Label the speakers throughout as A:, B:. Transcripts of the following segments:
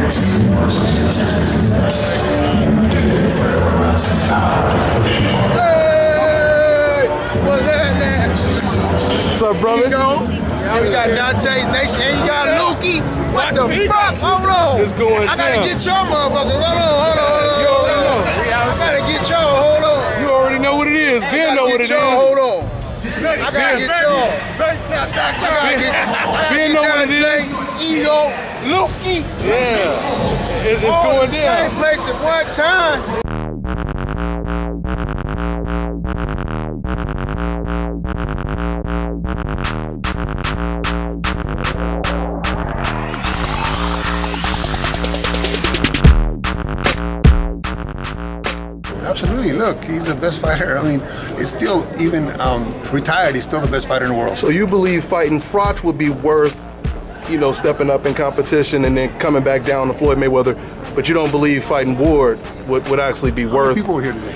A: What's happening?
B: What's up, brother?
A: And we got Dante's Nation, and you got Lukey. What the fuck? Hold on.
B: It's going
A: I gotta
B: down.
A: get y'all motherfuckers. Hold on. I gotta get y'all. Hold on.
B: You already know what it is. Ben know what it is.
A: Hold on. I gotta get y'all.
B: Ben know what it is.
A: Ego, Lukey.
B: Yeah. It's
A: All
B: going
A: in the
B: down.
A: same place at one time. Absolutely. Look, he's the best fighter. I mean, it's still, even retired, he's still the best fighter in the world.
B: So you believe fighting Froch would be worth, you know, stepping up in competition and then coming back down to Floyd Mayweather, but you don't believe fighting Ward would actually be worth?
A: People were here today.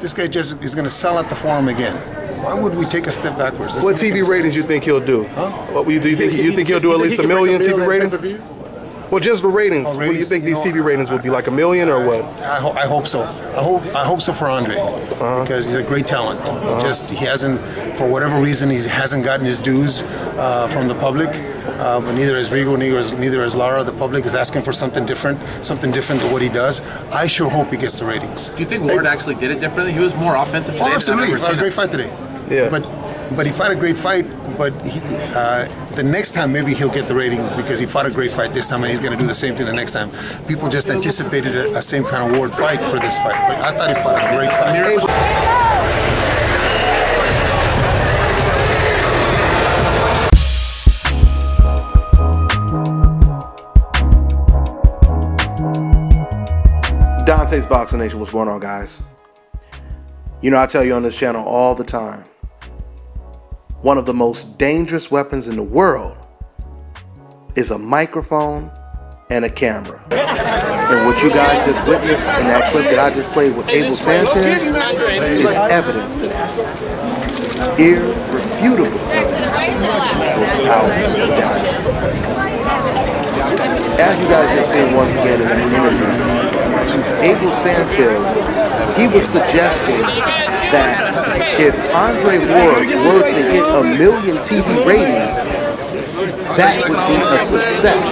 A: This guy just is going to sell out the forum again. Why would we take a step backwards?
B: What TV ratings you think he'll do?
A: Huh?
B: What do you think he'll do at least a million TV ratings? Well, just the ratings. What do you think these TV ratings will be, like a million or what?
A: I hope so. I hope so for Andre, because he's a great talent. He hasn't, for whatever reason, he hasn't gotten his dues from the public. But neither is Rigo, neither is Lara. The public is asking for something different than what he does. I sure hope he gets the ratings.
C: Do you think Ward actually did it differently? He was more offensive today.
A: Oh, absolutely. He fought a great fight today.
B: Yeah.
A: But he fought a great fight. But the next time maybe he'll get the ratings because he fought a great fight this time, and he's going to do the same thing the next time. People just anticipated a same kind of Ward fight for this fight. But I thought he fought a great fight.
B: Dante's Boxing Nation, what's going on, guys? You know, I tell you on this channel all the time, one of the most dangerous weapons in the world is a microphone and a camera. And what you guys just witnessed in that clip that I just played with Abel Sanchez is evidence to that. Irrefutable evidence without a doubt. As you guys have seen once again in the interview, Abel Sanchez, he was suggesting that if Andre Ward were to hit a million TV ratings, that would be a success.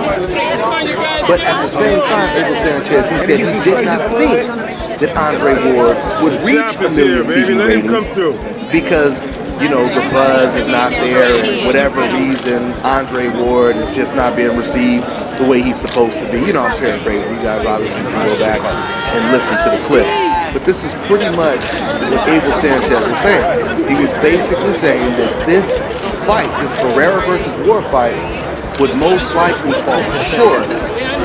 B: But at the same time, Abel Sanchez, he said he did not think that Andre Ward would reach a million TV ratings because, you know, the buzz is not there, and whatever reason, Andre Ward is just not being received the way he's supposed to be. You know, I'm paraphrasing. You guys obviously can go back and listen to the clip. But this is pretty much what Abel Sanchez was saying. He was basically saying that this fight, this Barrera versus Ward fight, would most likely fall short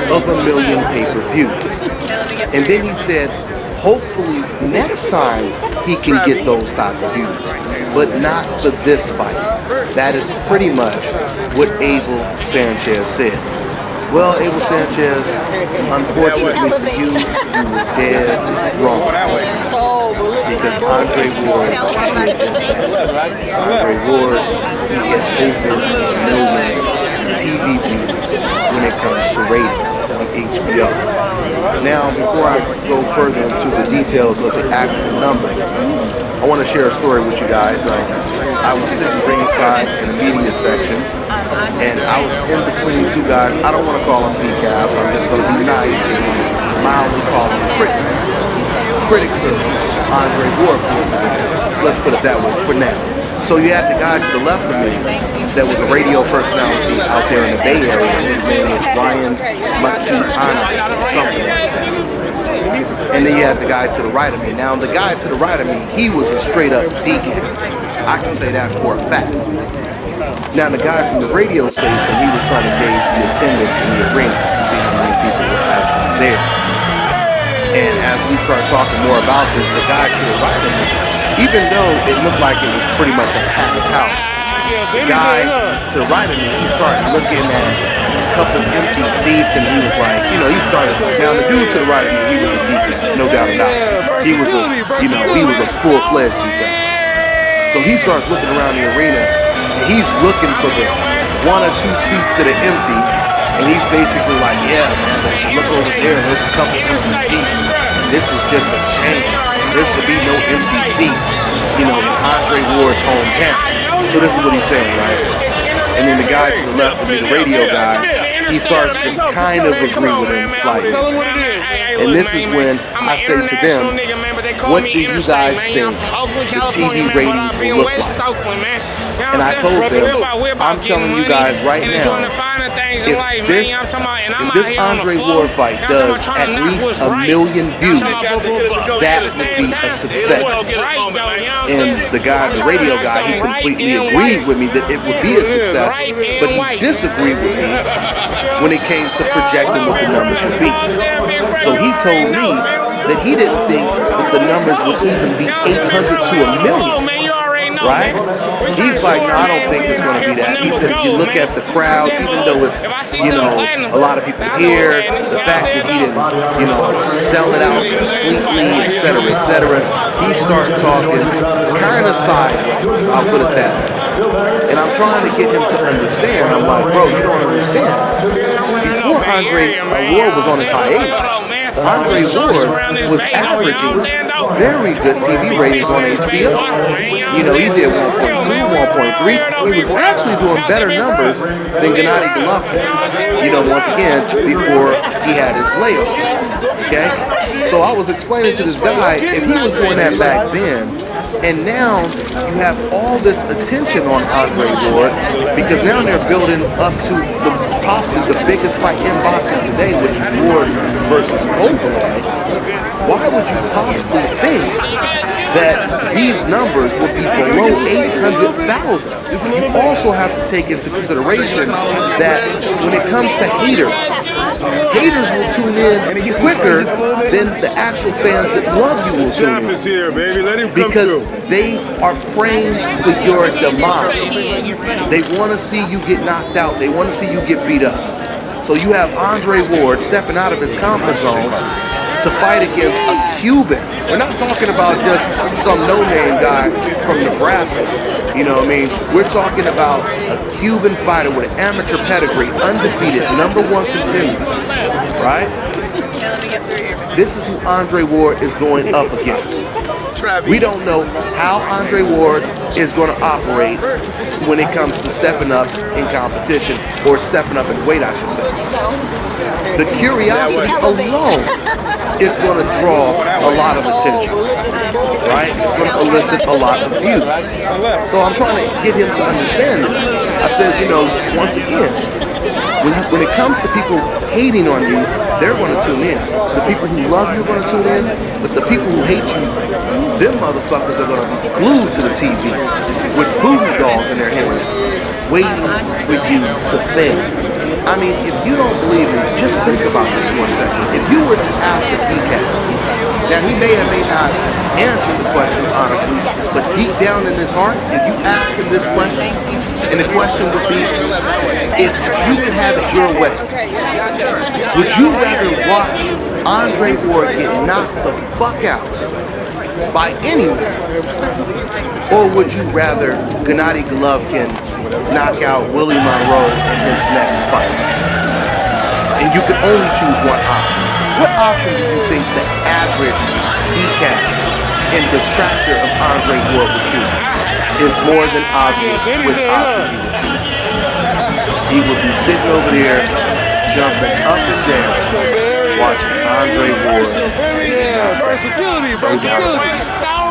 B: of a million pay-per-views. And then he said, hopefully next time he can get those type of views, but not for this fight. That is pretty much what Abel Sanchez said. Well, Abel Sanchez, unfortunately for you, you were dead wrong. Because Andre Ward did just that. Andre Ward, he gets over a million TV views when it comes to ratings on HBO. Now, before I go further into the details of the actual numbers, I want to share a story with you guys. I was sitting ringside in the media section, and I was in between two guys. I don't want to call them PCAPs. I'm just going to be nice and mildly call them critics. Critics of Andre Ward, for instance. Let's put it that way for now. So you had the guy to the left of me that was a radio personality out there in the Bay Area. His name was Ryan Machiana, something like that. And then you had the guy to the right of me. Now the guy to the right of me, he was a straight up deacon. I can say that for a fact. Now the guy from the radio station, he was trying to gauge the attendance in the arena to see how many people were actually there. And as we start talking more about this, the guy to the right of me, even though it looked like it was pretty much a packed house, the guy to the right of me, he started looking at a couple empty seats, and he was like, you know, he started, now the dude to the right of me, he was a DJ, no doubt about it. He was a, you know, he was a full-fledged DJ. So he starts looking around the arena, and he's looking for the 1 or 2 seats that are empty, and he's basically like, yeah, man, look over there, there's a couple empty seats. This is just a shame. There should be no empty seats, you know, in Andre Ward's hometown. So this is what he's saying, right? And then the guy to the left of me, the radio guy, he starts to kind of agree with him slightly. And this is when I say to them, what do you guys think the TV ratings will look like? And I told them, I'm telling you guys right now, if this Andre Ward fight does at least 1 million views, that would be a success. And the guy, the radio guy, he completely agreed with me that it would be a success, but he disagreed with me when it came to projecting what the numbers would be. So he told me that he didn't think that the numbers would even be 800 to 1 million. Right? He's like, no, I don't think it's going to be that. He said, if you look at the crowd, even though it's, you know, a lot of people here, the fact that he didn't, you know, sell it out completely, etc., he started talking kind of sideways, I'll put it that way. And I'm trying to get him to understand. I'm like, bro, you don't understand. Before Andre Ward was on his hiatus, Andre Ward was averaging very good TV ratings on HBO. You know, he did 1.2, 1.3. He was actually doing better numbers than Gennady Golovkin, you know, once again, before he had his layoff. Okay? So I was explaining to this guy, if he was doing that back then, and now you have all this attention on Andre Ward, because now they're building up to possibly the biggest fight in boxing today, which is Ward versus Sulliavn. Why would you possibly think that these numbers would be below 800,000? You also have to take into consideration that when it comes to haters will tune in quicker than the actual fans that love you will tune in, because they are praying for your demise. They want to see you get knocked out. They want to see you get beat up. So you have Andre Ward stepping out of his comfort zone to fight against a Cuban. We're not talking about just some no-name guy from Nebraska. You know what I mean? We're talking about a Cuban fighter with an amateur pedigree, undefeated, #1 contender. Right? This is who Andre Ward is going up against. We don't know how Andre Ward is going to operate when it comes to stepping up in competition, or stepping up in weight, I should say. The curiosity alone is going to draw a lot of attention, right? It's going to elicit a lot of views. So I'm trying to get him to understand this. I said, you know, once again, when it comes to people hating on you, they're going to tune in. The people who love you are going to tune in, but the people who hate you, them motherfuckers are going to be glued to the TV with voodoo dolls in their hands, waiting for you to fail. I mean, if you don't believe me, just think about this for a second. If you were to ask a DK, now he may or may not answer the question honestly, but deep down in his heart, if you ask him this question, and the question would be, if you could have it your way, would you rather watch Andre Ward get knocked the fuck out by anyone, or would you rather Gennady Golovkin knock out Willie Monroe in his next fight? And you can only choose one option. What option do you think the average decaf and detractor of Andre Ward would choose? It's more than obvious which option he would choose. He would be sitting over there, jumping up and down, watching Andre Ward.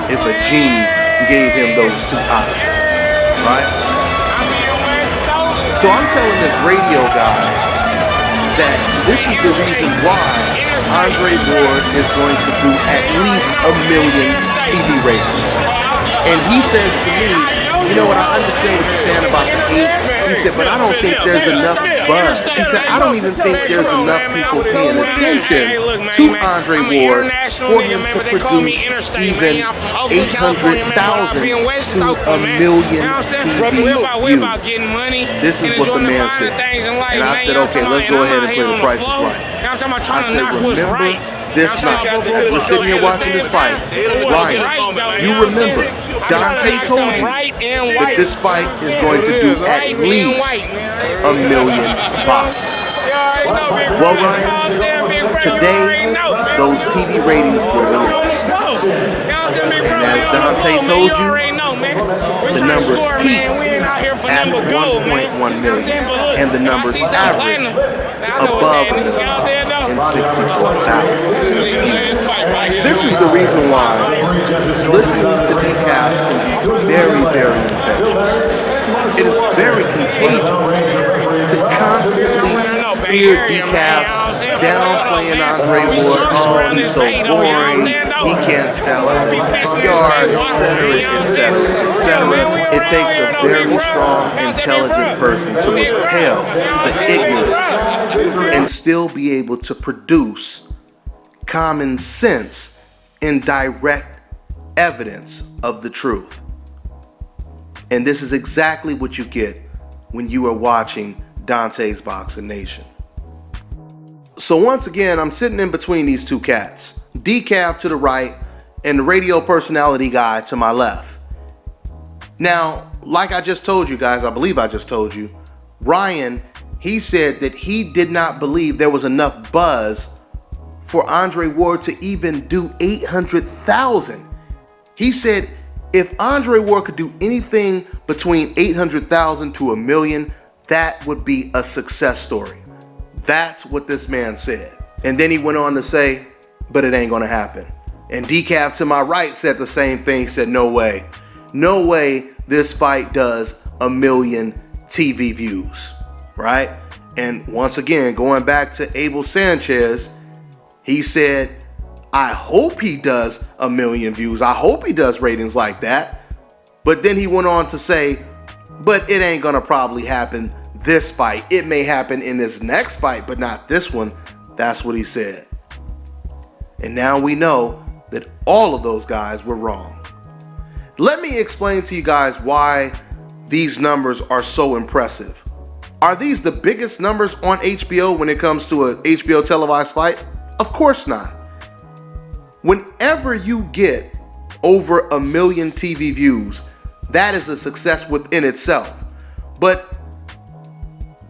B: If a genie gave him those two options, right? So I'm telling this radio guy that this is the reason why Andre Ward is going to do at least 1 million TV ratings. And he says to me, you know what, I understand what you're saying about the heat. He said, but I don't think there's enough buzz. He said, I don't even think there's enough people paying attention to Andre Ward for him to produce even 800,000 to a million TV views. This is what the man said. And I said, okay, let's go ahead and play The Price is Right. I said, remember this night, we're sitting here watching this fight. Ryan, you remember, Dante told you that this fight is going to do at least $1 million. Well, Ryan, today, those TV ratings were released. And as Dante told you, the numbers peaked at 1.1 million, and the numbers averaged above $1 million and 64,000. This is the reason why listening to these casts can be very, very infectious. It is very contagious to constantly hear decaf downplaying Andre Ward. Oh, he's so boring. He can't sell out the yard, etc., etc., etc. It takes a very strong, intelligent person to repel the ignorance and still be able to produce common sense and direct evidence of the truth. And this is exactly what you get when you are watching Dante's Boxing Nation. So once again, I'm sitting in between these two cats, Decaf to the right and the radio personality guy to my left. Now, like I just told you guys, I believe I just told you, Ryan, he said that he did not believe there was enough buzz for Andre Ward to even do 800,000. He said if Andre Ward could do anything between 800,000 to $1 million, that would be a success story. That's what this man said. And then he went on to say, but it ain't gonna happen. And Decaf to my right said the same thing. He said, no way. No way this fight does $1 million TV views, right? And once again, going back to Abel Sanchez, he said, I hope he does $1 million views. I hope he does ratings like that. But then he went on to say, but it ain't gonna probably happen this fight. It may happen in this next fight, but not this one. That's what he said. And now we know that all of those guys were wrong. Let me explain to you guys why these numbers are so impressive. Are these the biggest numbers on HBO when it comes to an HBO televised fight? Of course not. Whenever you get over $1 million TV views, that is a success within itself. But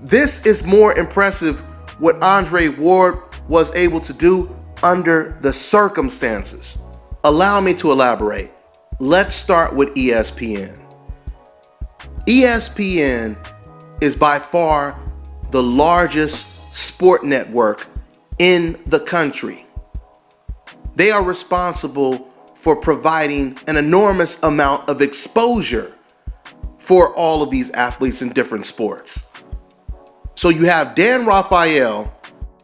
B: this is more impressive what Andre Ward was able to do under the circumstances. Allow me to elaborate. Let's start with ESPN. ESPN is by far the largest sport network in the country. They are responsible for providing an enormous amount of exposure for all of these athletes in different sports. So you have Dan Rafael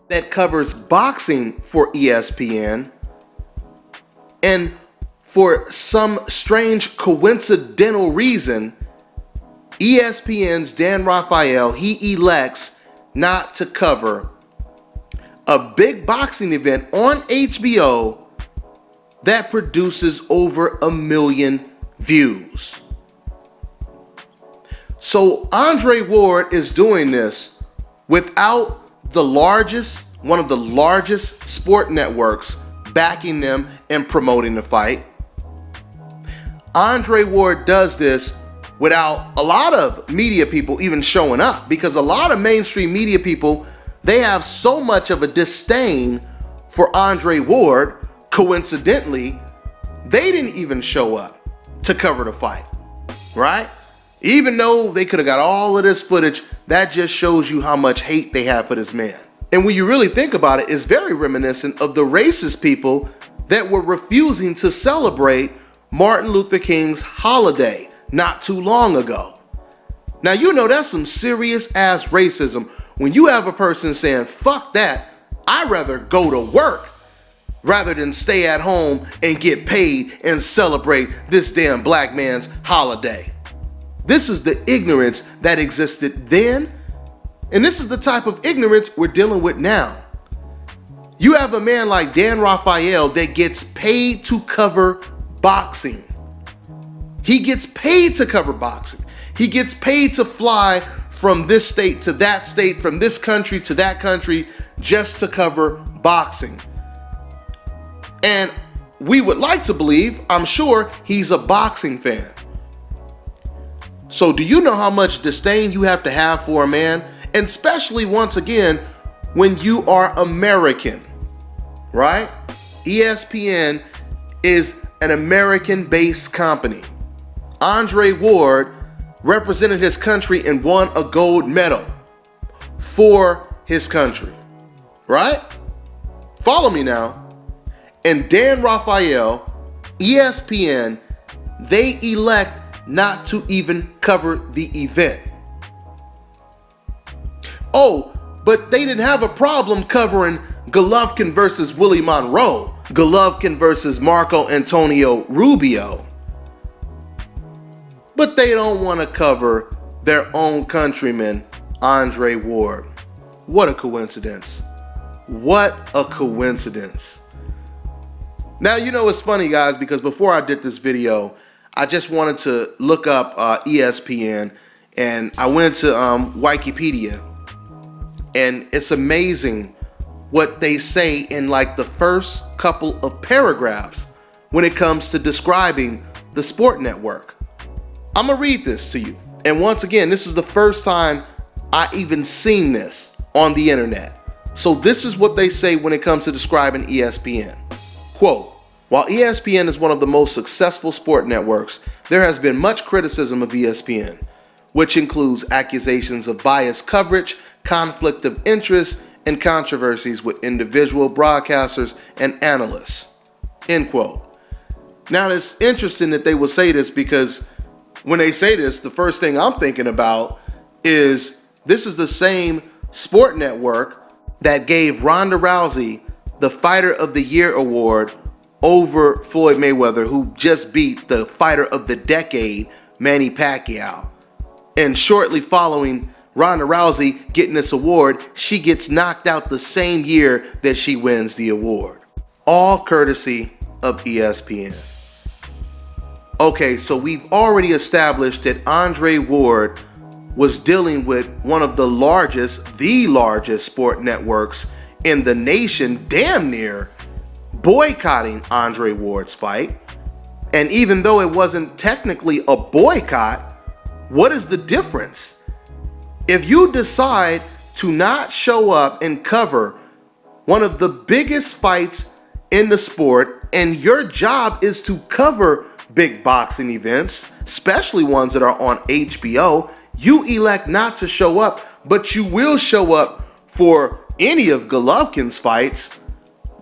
B: that covers boxing for ESPN, and for some strange coincidental reason, ESPN's Dan Rafael, he elects not to cover a big boxing event on HBO that produces over $1 million views. So Andre Ward is doing this without one of the largest sport networks backing them and promoting the fight. Andre Ward does this without a lot of media people even showing up, because a lot of mainstream media people, they have so much of a disdain for Andre Ward. Coincidentally, they didn't even show up to cover the fight, right? Even though they could have got all of this footage, that just shows you how much hate they have for this man. And when you really think about it, it's very reminiscent of the racist people that were refusing to celebrate Martin Luther King's holiday not too long ago. Now, you know that's some serious ass racism when you have a person saying, fuck that, I'd rather go to work rather than stay at home and get paid and celebrate this damn black man's holiday. This is the ignorance that existed then, and this is the type of ignorance we're dealing with now. You have a man like Dan Rafael that gets paid to cover boxing. He gets paid to cover boxing. He gets paid to fly from this state to that state, from this country to that country, just to cover boxing. And we would like to believe, I'm sure, he's a boxing fan. So do you know how much disdain you have to have for a man? And especially, once again, when you are American, right? ESPN is an American-based company. Andre Ward represented his country and won a gold medal for his country, right? Follow me now. And Dan Rafael, ESPN, they elect not to even cover the event. Oh, but they didn't have a problem covering Golovkin versus Willie Monroe, Golovkin versus Marco Antonio Rubio. But they don't want to cover their own countryman, Andre Ward. What a coincidence. What a coincidence. Now, you know, it's funny, guys, because before I did this video, I just wanted to look up ESPN, and I went to Wikipedia, and it's amazing what they say in like the first couple of paragraphs when it comes to describing the sport network. I'm gonna read this to you. And once again, this is the first time I even seen this on the internet. So this is what they say when it comes to describing ESPN. Quote, while ESPN is one of the most successful sport networks, there has been much criticism of ESPN, which includes accusations of biased coverage, conflict of interest, and controversies with individual broadcasters and analysts. End quote. Now, it's interesting that they will say this, because when they say this, the first thing I'm thinking about is this is the same sport network that gave Ronda Rousey the Fighter of the Year award over Floyd Mayweather, who just beat the Fighter of the Decade, Manny Pacquiao. And shortly following Ronda Rousey getting this award, she gets knocked out the same year that she wins the award. All courtesy of ESPN. Okay, so we've already established that Andre Ward was dealing with one of the largest sport networks in the nation, damn near boycotting Andre Ward's fight. And even though it wasn't technically a boycott, what is the difference? If you decide to not show up and cover one of the biggest fights in the sport, and your job is to cover big boxing events, especially ones that are on HBO, you elect not to show up, but you will show up for any of Golovkin's fights.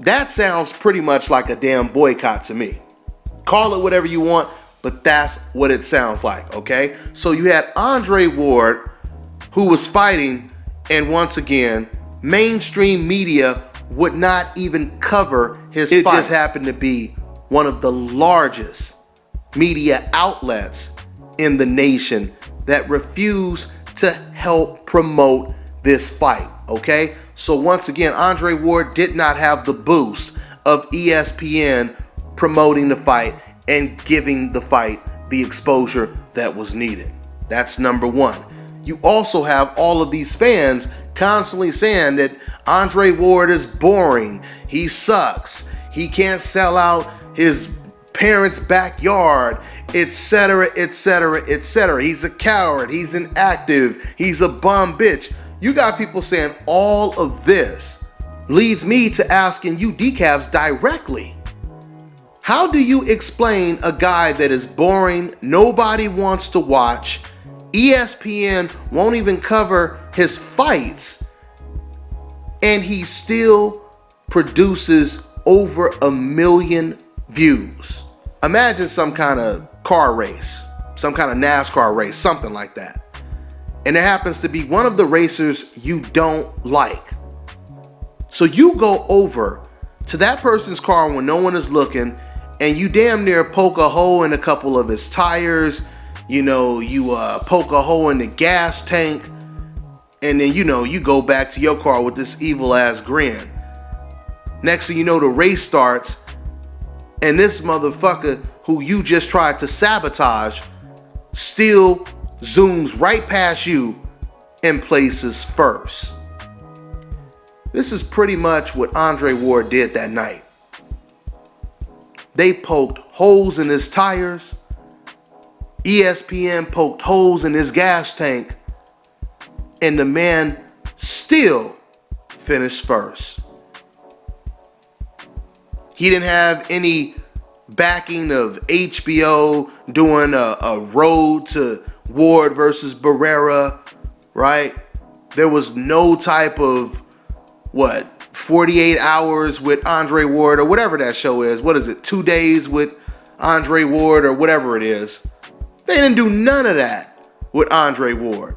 B: That sounds pretty much like a damn boycott to me. Call it whatever you want, but that's what it sounds like, okay? So you had Andre Ward, who was fighting, and once again, mainstream media would not even cover his fight. It just happened to be one of the largest media outlets in the nation that refused to help promote this fight, okay? So once again, Andre Ward did not have the boost of ESPN promoting the fight and giving the fight the exposure that was needed. That's number one. You also have all of these fans constantly saying that Andre Ward is boring, he sucks, he can't sell out his parents' backyard, etc., etc., etc. He's a coward, he's inactive, he's a bum bitch. You got people saying all of this. Leads me to asking you decavs directly. How do you explain a guy that is boring, nobody wants to watch, ESPN won't even cover his fights, and he still produces over 1 million views? Imagine some kind of car race, some kind of NASCAR race, something like that. And there happens to be one of the racers you don't like. So you go over to that person's car when no one is looking, and you damn near poke a hole in a couple of his tires. you know, you poke a hole in the gas tank, and then, you know, you go back to your car with this evil ass grin. Next thing you know, the race starts, and this motherfucker who you just tried to sabotage still zooms right past you and places first. This is pretty much what Andre Ward did that night. They poked holes in his tires. ESPN poked holes in his gas tank. And the man still finished first. He didn't have any backing of HBO doing a road to Ward versus Barrera, right? There was no type of, 48 hours with Andre Ward or whatever that show is. What is it? 2 days with Andre Ward or whatever it is. They didn't do none of that with Andre Ward.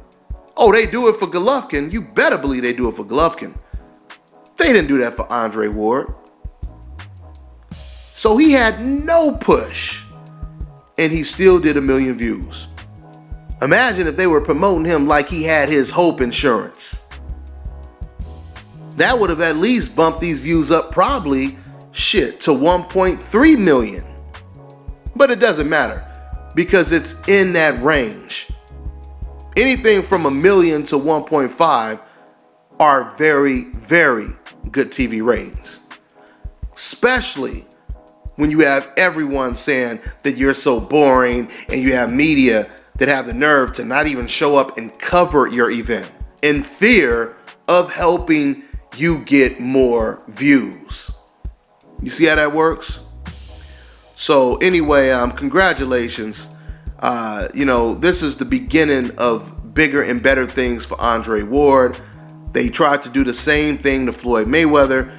B: Oh, they do it for Golovkin. You better believe they do it for Golovkin. They didn't do that for Andre Ward. So he had no push, and he still did 1 million views. Imagine if they were promoting him like he had his Hope insurance. That would have at least bumped these views up probably, to 1.3 million. But it doesn't matter because it's in that range. Anything from 1 million to 1.5 are very, very good TV ratings. Especially when you have everyone saying that you're so boring, and you have media that have the nerve to not even show up and cover your event in fear of helping you get more views. You see how that works? So anyway, congratulations. You know, this is the beginning of bigger and better things for Andre Ward. They tried to do the same thing to Floyd Mayweather.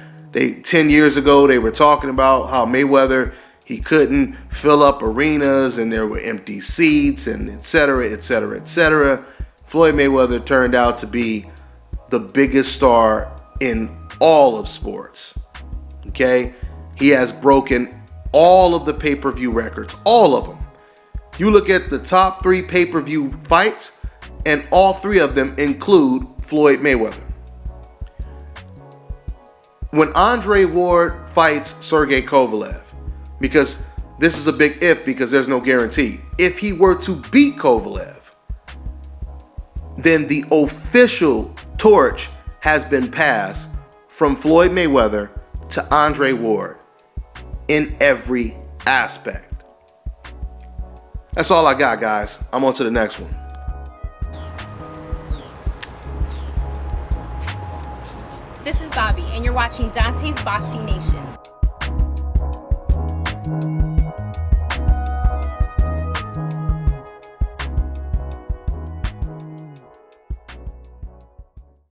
B: 10 years ago, they were talking about how Mayweather, he couldn't fill up arenas and there were empty seats and et cetera, et cetera, et cetera. Floyd Mayweather turned out to be the biggest star in all of sports. Okay? He has broken all of the pay-per-view records, all of them. You look at the top 3 pay-per-view fights, and all 3 of them include Floyd Mayweather. When Andre Ward fights Sergey Kovalev, because this is a big if because there's no guarantee. If he were to beat Kovalev, then the official torch has been passed from Floyd Mayweather to Andre Ward in every aspect. That's all I got, guys. I'm on to the next one.
D: This is Bobby, and you're watching Dante's Boxing Nation.